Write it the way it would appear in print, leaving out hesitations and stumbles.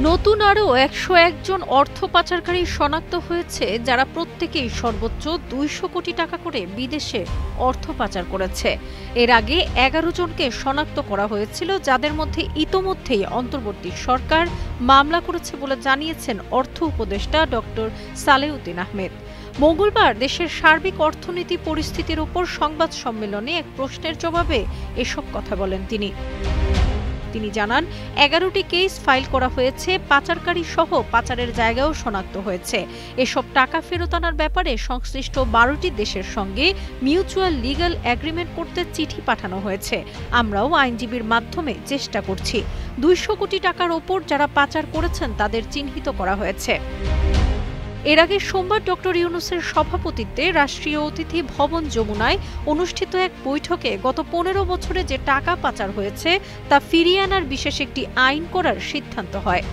নতুন আরও ১০১ জন অর্থ পাচারকারী শনাক্ত হয়েছে, যারা প্রত্যেকেই সর্বোচ্চ ২০০ কোটি টাকা করে বিদেশে অর্থ পাচার করেছে। এর আগে ১১ জনকে শনাক্ত করা হয়েছিল, যাদের মধ্যে ইতোমধ্যেই অন্তর্বর্তী সরকার মামলা করেছে বলে জানিয়েছেন অর্থ উপদেষ্টা ডক্টর সালেউদ্দিন আহমেদ। মঙ্গলবার দেশের সার্বিক অর্থনীতি পরিস্থিতির উপর সংবাদ সম্মেলনে এক প্রশ্নের জবাবে এসব কথা বলেন তিনি জানান, ১১টি কেস ফাইল করা হয়েছে, পাচারকারী সহ পাচারের জায়গাও শনাক্ত হয়েছে। এসব টাকা ফেরত আনার ব্যাপারে সংশ্লিষ্ট ১২টি দেশের সঙ্গে মিউচুয়াল লিগ্যাল এগ্রিমেন্ট করতে চিঠি পাঠানো হয়েছে। আমরাও আইনজীবীর মাধ্যমে চেষ্টা করছি। ২০০ কোটি টাকার ওপর যারা পাচার করেছেন তাদের চিহ্নিত করা হয়েছে। এর আগে সোমবার ডক্টর ইউনূসের সভাপতিত্বে রাষ্ট্রীয় অতিথি ভবন যমুনায় অনুষ্ঠিত এক বৈঠকে গত ১৫ বছরে যে টাকা পাচার হয়েছে তা ফিরিয়ে আনার বিশেষ একটি আইন করার সিদ্ধান্ত হয়।